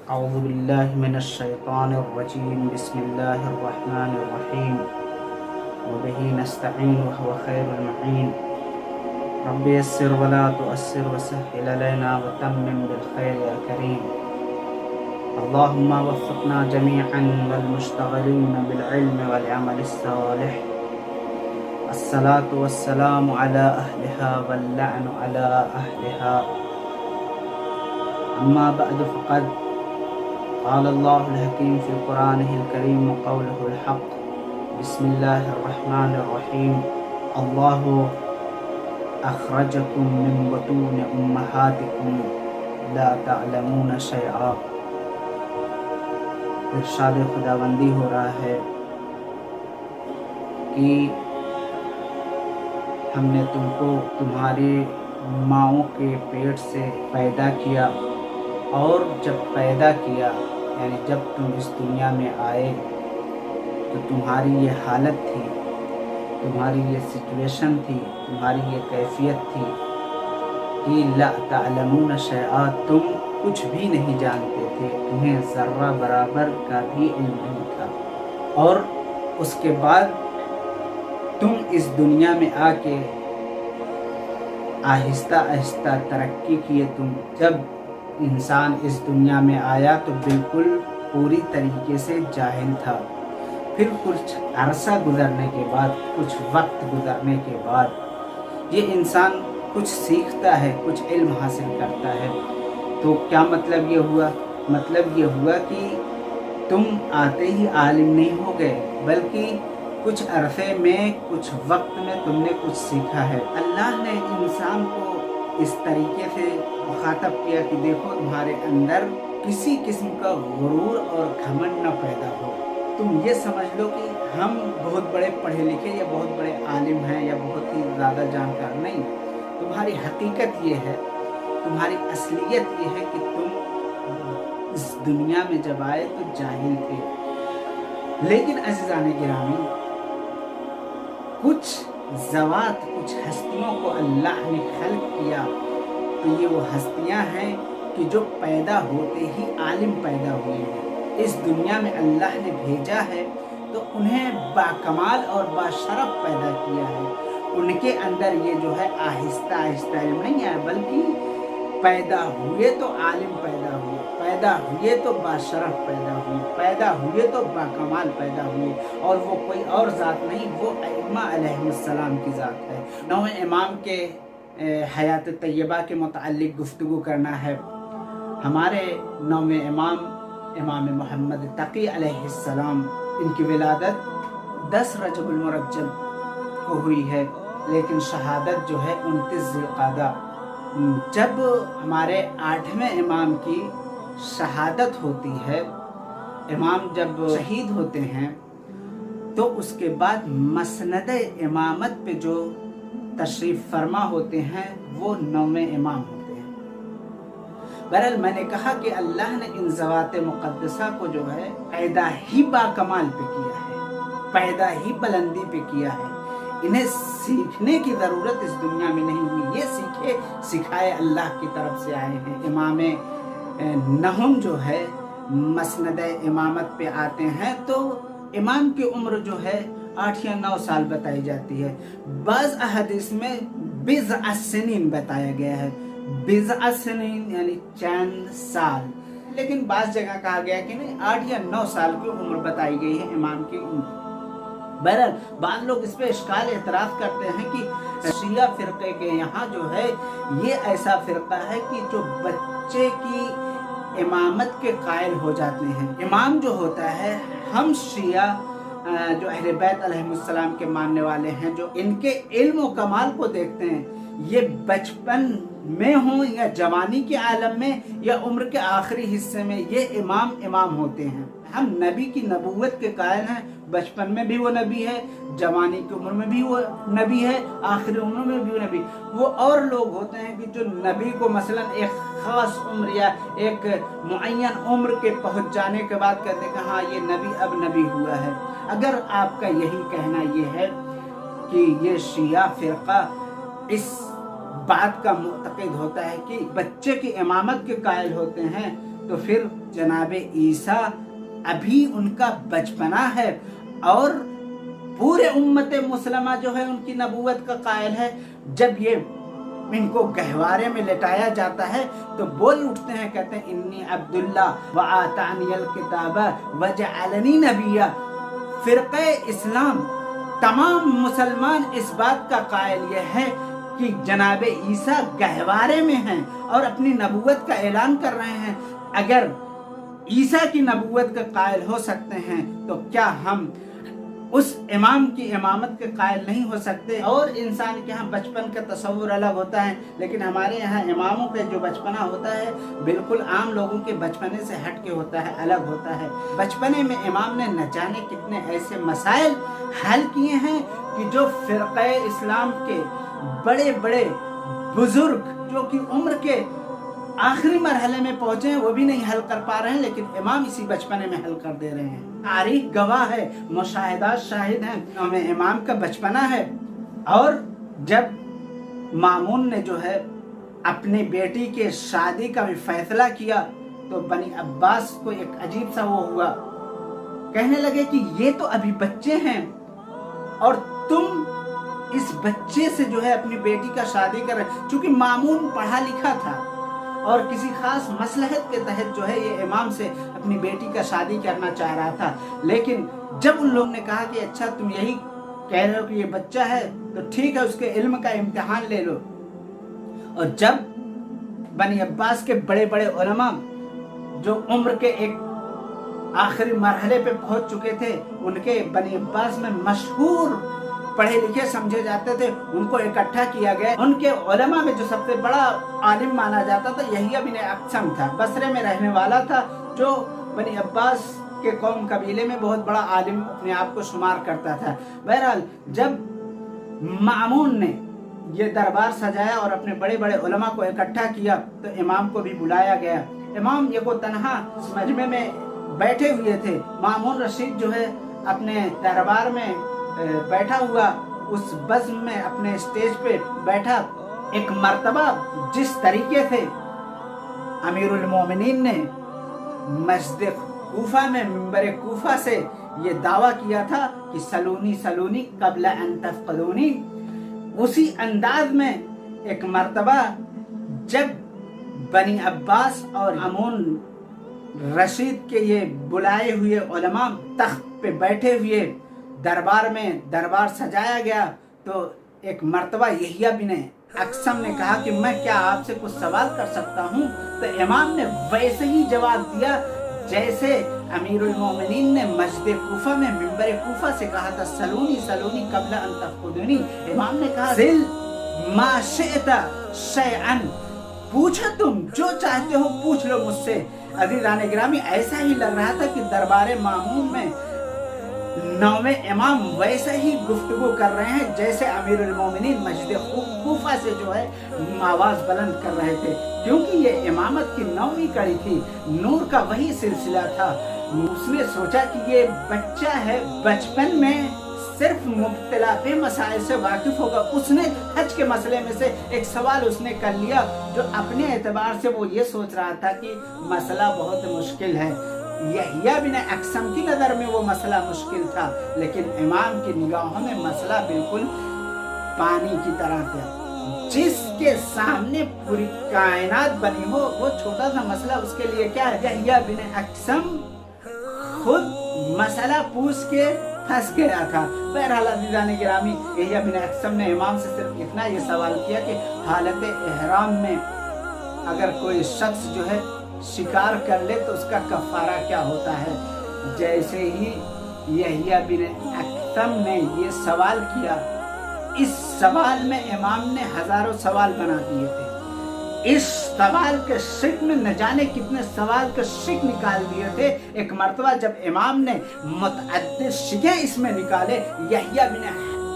أعوذ بالله من الشيطان الرجيم. بسم الله الرحمن الرحيم. وبه نستعين وهو خير المعين. رب يسر ولا تؤسر وسهل علينا وتمم بالخير يا كريم. اللهم وفقنا جميعا والمشتغلين بالعلم والعمل الصالح. الصلاة والسلام على أهلها واللعن على أهلها. أما بعد فقد قال الله الحكيم في قرآنه الكريم وقوله الحق. بسم الله الرحمن الرحيم. الله أخرجكم من بطون أمهاتكم لا تعلمون شيئا. ارشاد خداوندی ہو رہا ہے کہ ہم نے تم کو تمہاری ماؤں کے پیٹ سے پیدا کیا، اور جب پیدا کیا یعنی جب تم اس دنیا میں آئے تو تمہاری یہ حالت تھی، تمہاری یہ سچویشن تھی، تمہاری یہ کیفیت تھی کہ لا تعلمون شیئا، تم کچھ بھی نہیں جانتے تھے، تمہیں ذرہ برابر کا بھی علم نہیں تھا، اور اس کے بعد تم اس دنیا میں آ کے آہستہ آہستہ ترقی کیے. تم جب انسان اس دنیا میں آیا تو بالکل پوری طریقے سے جاہل تھا. پھر کچھ عرصہ گزرنے کے بعد، کچھ وقت گزرنے کے بعد یہ انسان کچھ سیکھتا ہے، کچھ علم حاصل کرتا ہے. تو کیا مطلب یہ ہوا؟ مطلب یہ ہوا کہ تم آتے ہی عالم نہیں ہو گئے، بلکہ کچھ عرصے میں، کچھ وقت میں تم نے کچھ سیکھا ہے. اللہ نے انسان کو اس طریقے سے مخاطب کیا کہ دیکھو تمہارے اندر کسی قسم کا غرور اور گھمنڈ نہ پیدا ہو. تم یہ سمجھ لو کہ ہم بہت بڑے پڑھے لکھے یا بہت بڑے عالم ہیں یا بہت ہی زیادہ جانکار نہیں. تمہاری حقیقت یہ ہے، تمہاری اصلیت یہ ہے کہ تم اس دنیا میں جب آئے تو جاہل تھے. لیکن عزیزان گرامی، کچھ ذوات، کچھ ہستیوں کو اللہ نے خلق کیا، تو یہ وہ ہستیاں ہیں کہ جو پیدا ہوتے ہی عالم پیدا ہوئے ہیں. اس دنیا میں اللہ نے بھیجا ہے تو انہیں باکمال اور باشرف پیدا کیا ہے. ان کے اندر یہ جو ہے آہستہ آہستہ علم نہیں ہے، بلکہ پیدا ہوئے تو عالم پیدا ہوئے، پیدا ہوئے تو باشرف پیدا ہوئے، پیدا ہوئے تو باکمال پیدا ہوئے، اور وہ کوئی اور ذات نہیں، وہ ائمہ علیہ السلام کی ذات ہے. 9 امام کے حیات طیبہ کے متعلق گفتگو کرنا ہے. ہمارے 9 امام محمد تقی علیہ السلام، ان کی ولادت 10 رجب المرجب کو ہوئی ہے، لیکن شہادت جو ہے 29 ذی القعدہ. جب ہمارے 8ویں امام کی شہادت ہوتی ہے، امام جب شہید ہوتے ہیں تو اس کے بعد مسند امامت پہ جو تشریف فرما ہوتے ہیں وہ 9 امام ہوتے ہیں. بہرحال میں نے کہا کہ اللہ نے ان ذوات مقدسہ کو جو ہے پیدا ہی باکمال پہ کیا ہے، پیدا ہی بلندی پہ کیا ہے. انہیں سیکھنے کی ضرورت اس دنیا میں نہیں ہوئی، یہ سکھائے اللہ کی طرف سے آئے ہیں. امام نہم جو ہے مسند امامت پہ آتے ہیں تو امام کی عمر جو ہے 8 یا 9 سال بتائی جاتی ہے. بعض احادیث میں بضع سنین بتایا گیا ہے، بضع سنین یعنی چند سال، لیکن بعض جگہ کہا گیا کہ نہیں 8 یا 9 سال کی عمر بتائی گئی ہے امام کی عمر. بہرحال بعض لوگ اس پہ اشکال اعتراض کرتے ہیں کہ شیعہ فرقے کے یہاں جو ہے یہ ایسا فرقہ ہے کہ جو بچے کی امامت کے قائل ہو جاتے ہیں. امام جو ہوتا ہے، ہم شیعہ جو اہل بیت علیہ السلام کے ماننے والے ہیں، جو ان کے علم و کمال کو دیکھتے ہیں، یہ بچپن میں ہوں یا جوانی کے عالم میں یا عمر کے آخری حصے میں، یہ امام ہوتے ہیں. ہم نبی کی نبوت کے قائل ہیں، بچپن میں بھی وہ نبی ہے، جوانی کی عمر میں بھی وہ نبی ہے، آخری عمر میں بھی وہ نبی. وہ اور لوگ ہوتے ہیں کہ جو نبی کو مثلا ایک خاص عمر یا ایک معین عمر کے پہنچ جانے کے بعد کہتے ہیں کہ ہاں یہ نبی اب نبی ہوا ہے. اگر آپ کا یہی کہنا یہ ہے کہ یہ شیعہ فرقہ اس بات کا معتقد ہوتا ہے کہ بچے کی امامت کے قائل ہوتے ہیں، तो फिर जनाब ईसा अभी उनका बचपना है और पूरे उम्मत मुसलमा जो है उनकी नबूवत का कायल है। जब ये इनको गहवारे में लेटाया जाता है तो बोल उठते हैं, कहते हैं इन्नी अब्दुल्ला व आतानियल किताबा व जअलनी नबिया। फिरक़े इस्लाम तमाम मुसलमान इस बात का कायल ये है कि जनाब ईसा गहवारे में हैं और अपनी नबूवत का ऐलान कर रहे हैं। अगर ईसा की नबूवत का कायल हो सकते हैं तो क्या हम उस इमाम की इमामत के कायल नहीं हो सकते? और इंसान के यहाँ बचपन का तस्वुर अलग होता है, लेकिन हमारे यहाँ इमामों का जो बचपना होता है बिल्कुल आम लोगों के बचपने से हट के होता है, अलग होता है। बचपने में इमाम ने न जाने कितने ऐसे मसाइल हल किए हैं कि जो फिरक़े इस्लाम के बड़े बड़े बुजुर्ग जो कि उम्र के आखिरी मरहले में पहुंचे हैं वो भी नहीं हल कर पा रहे हैं, लेकिन इमाम इसी बचपने में हल कर दे रहे हैं। तारीख गवाह है, मुशाहिदात शाहिद हैं, हमें इमाम का बचपना है। और जब मामून ने जो है अपनी बेटी के शादी का भी फैसला किया तो बनी अब्बास को एक अजीब सा वो हुआ, कहने लगे कि ये तो अभी बच्चे हैं और तुम इस बच्चे से जो है अपनी बेटी का शादी कर रहे। चूंकि मामून पढ़ा लिखा था और किसी खास मसलहत के तहत जो है ये इमाम से अपनी बेटी का शादी करना चाह रहा था, लेकिन जब उन लोगों ने कहा कि अच्छा तुम यही कह रहे हो कि ये बच्चा है तो ठीक है, उसके इल्म का इम्तिहान ले लो। और जब बनी अब्बास के बड़े बड़े उलमा जो उम्र के एक आखिरी मरहले पे पहुंच चुके थे, उनके बनी अब्बास में मशहूर पढ़े लिखे समझे जाते थे, उनको इकट्ठा किया गया। उनके उलमा में जो सबसे बड़ा आलिम माना जाता था यहिया बिन अक्सम था, बसरे में रहने वाला था, जो बनी अब्बास के कौम कबीले में बहुत बड़ा आलिम अपने आप को शुमार करता था। बहरहाल जब मामून ने ये दरबार सजाया और अपने बड़े बड़े उलमा को इकट्ठा किया तो इमाम को भी बुलाया गया। इमाम ये को तन्हा मजमे में बैठे हुए थे। मामून रशीद जो है अपने दरबार में बैठा हुआ उस बज़्म में अपने स्टेज पे बैठा। एक मर्तबा जिस तरीके से अमीरुल मोमिनीन ने मस्जिद कूफा में मिंबर कूफा से ये दावा किया था कि सलूनी सलूनी कबला अन तफ़क़दूनी, उसी अंदाज में एक मर्तबा जब बनी अब्बास और मामून रशीद के ये बुलाए हुए उलमा तख्त पे बैठे हुए दरबार में दरबार सजाया गया तो एक मर्तबा यहिया बिन अक्सम ने कहा कि मैं क्या आपसे कुछ सवाल कर सकता हूँ? तो इमाम ने वैसे ही जवाब दिया जैसे अमीरुल मोमिनीन ने मस्जिद कूफा में मिंबर कूफा से कहा था, सलूनी सलूनी कबला अन तफ़क़दूनी। इमाम ने कहा सिल मा शिअता शैअन, पूछो तुम जो चाहते हो पूछ लो मुझसे। अज़ीज़ान गिरामी, ऐसा ही लग रहा था कि दरबार मामून में नौवें इमाम वैसे ही गुफ्तगू कर रहे हैं जैसे अमीरुल मोमिनीन मस्जिद कूफा से जो है आवाज बुलंद कर रहे थे, क्योंकि ये इमामत की 9वीं कड़ी थी, नूर का वही सिलसिला था। उसने सोचा कि ये बच्चा है, बचपन में सिर्फ मुब्तला मसाइल से वाकिफ होगा। उसने हज के मसले में से एक सवाल उसने कर लिया जो अपने एतबार से वो ये सोच रहा था कि मसला बहुत मुश्किल है। यहिया बिन अक्सम की नज़र में वो मसला मुश्किल था, लेकिन इमाम की निगाहों में मसला बिल्कुल पानी की तरह था। जिसके सामने पूरी कायनात बनी हो वो छोटा सा मसला उसके लिए क्या है? यहिया बिन अक्सम खुद मसला पूछ के फंस गया था। बहरहाल अज़ीज़ान गिरामी, यहिया बिन अक्सम ने इमाम से सिर्फ इतना ये सवाल किया कि हालत एहराम में अगर कोई शख्स जो है शिकार कर ले तो उसका कफारा क्या होता है। जैसे ही यहिया बिन अक्सम ने ये सवाल किया, इस सवाल में इमाम ने हजारों सवाल बना दिए थे। इस सवाल के शिक में न जाने कितने सवाल के शिक निकाल दिए थे। एक मर्तबा जब इमाम ने मुतअद्दिद शिकें इसमें निकाले, यहिया बिन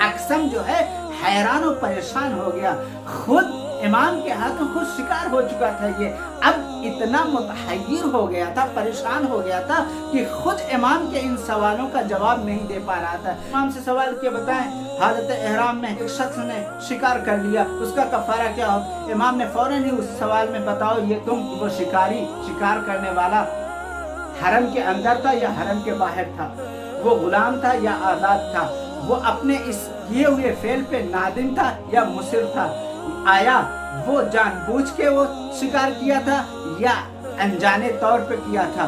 अक्सम जो है हैरान और परेशान हो गया। खुद इमाम के हाथों खुद शिकार हो चुका था ये। अब इतना मुतहय्यर हो गया था, परेशान हो गया था कि खुद इमाम के इन सवालों का जवाब नहीं दे पा रहा था। इमाम से सवाल किया, बताएं हालत एहराम में एक शख्स ने शिकार कर लिया, उसका कफारा क्या हो? इमाम ने फौरन ही उस सवाल में, बताओ ये तुम, वो शिकार करने वाला हरम के अंदर था या हरम के बाहर था, वो गुलाम था या आज़ाद था, वो अपने इस किए हुए फेल पे नादिम था या मुसिर था, आया वो जानबूझ के वो शिकार किया था या अनजाने तौर पे किया था,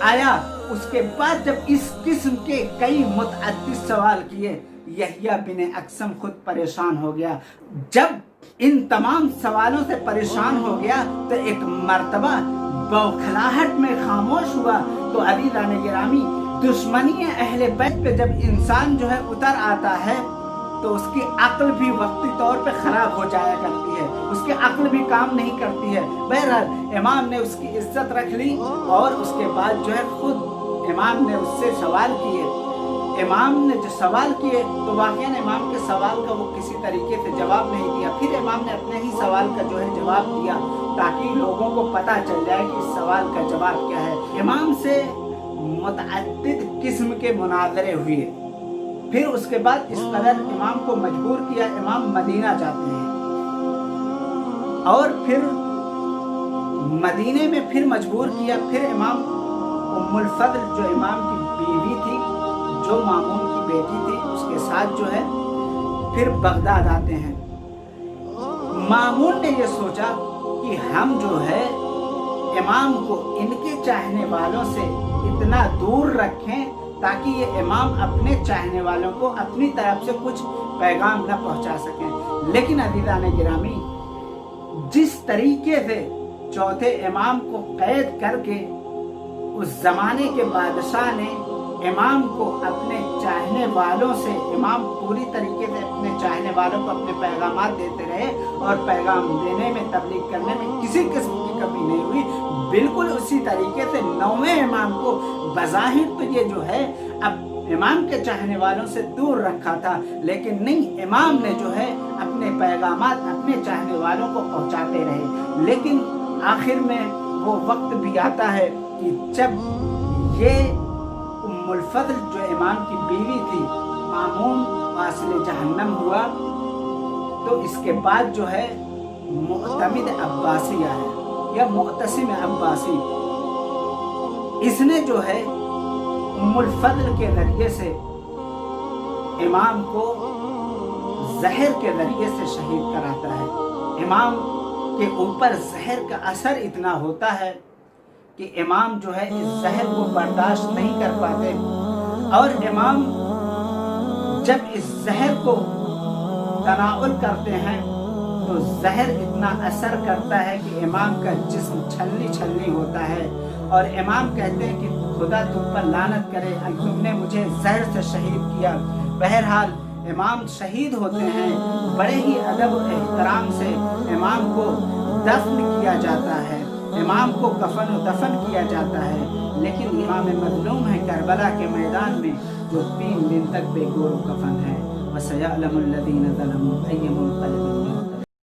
आया उसके बाद जब इस किस्म के कई मुतअद्दिद सवाल किए, यहया बिन अक्सम खुद परेशान हो गया। जब इन तमाम सवालों से परेशान हो गया तो एक मर्तबा बौखलाहट में खामोश हुआ। तो अज़ीज़ान गिरामी, दुश्मनी अहले बैत पे जब इंसान जो है उतर आता है तो उसकी अक्ल भी वक्ती तौर पे खराब हो जाया करती है, उसकी अक्ल भी काम नहीं करती है। बहरहाल इमाम ने उसकी इज्जत रख ली और उसके बाद जो है खुद इमाम ने उससे सवाल किए। इमाम ने जो सवाल किए तो वाक़ईन इमाम के सवाल का वो किसी तरीके से जवाब नहीं दिया। फिर इमाम ने अपने ही सवाल का जो है जवाब दिया ताकि लोगों को पता चल जाए कि इस सवाल का जवाब क्या है। इमाम से मुतअद्दिद किस्म के मुनाज़रे हुए। फिर उसके बाद इस कदर इमाम को मजबूर किया, इमाम मदीना जाते हैं और फिर मदीने में फिर मजबूर किया। फिर इमाम उम्मुल फज़ल जो इमाम की बीवी थी, जो मामून की बेटी थी, उसके साथ जो है फिर बगदाद आते हैं। मामून ने ये सोचा कि हम जो है इमाम को इनके चाहने वालों से इतना दूर रखें ताकि ये इमाम अपने चाहने वालों को अपनी तरफ से कुछ पैगाम न पहुंचा सकें। लेकिन अज़ीज़ान गिरामी, जिस तरीके से चौथे इमाम को कैद करके उस ज़माने के बादशाह ने इमाम को अपने चाहने वालों से, इमाम पूरी तरीके से अपने चाहने वालों को अपने पैगामात देते रहे और पैगाम देने में, तबलीग करने में किसी किस्म की कमी नहीं हुई, बिल्कुल उसी तरीके से नौवें इमाम को बज़ाहिर तो ये जो है अब इमाम के चाहने वालों से दूर रखा था, लेकिन नहीं, इमाम ने जो है अपने पैगामात अपने चाहने वालों को पहुंचाते रहे। लेकिन आखिर में वो वक्त भी आता है कि जब ये उम्मुल फज़ल जो इमाम की बीवी थी, मामून वासिल जहन्नम हुआ, तो इसके बाद जो है मुअतमिद अब्बासी आया या मुअतसिम अब्बासी। इसने जो है उम्मुल फज़ल के जरिए से इमाम को जहर के जरिए से शहीद कराता है। इमाम के ऊपर जहर का असर इतना होता है कि इमाम जो है इस जहर को बर्दाश्त नहीं कर पाते और इमाम जब इस जहर को तनाउल करते हैं तो जहर इतना असर करता है कि इमाम का जिस्म छलनी छलनी होता है और इमाम कहते हैं कि खुदा तुम पर लानत करे, तुमने मुझे जहर से शहीद किया। बहरहाल इमाम शहीद होते हैं, बड़े ही अदब और एहतराम से इमाम को दफन किया जाता है, इमाम को कफन और दफन किया जाता है। लेकिन इमाम मज़लूम है करबला के मैदान में, जो 3 दिन तक बेगोर कफन है। वसयअलमुल लज़ीना ज़लमू अय्युल क़ल्बिन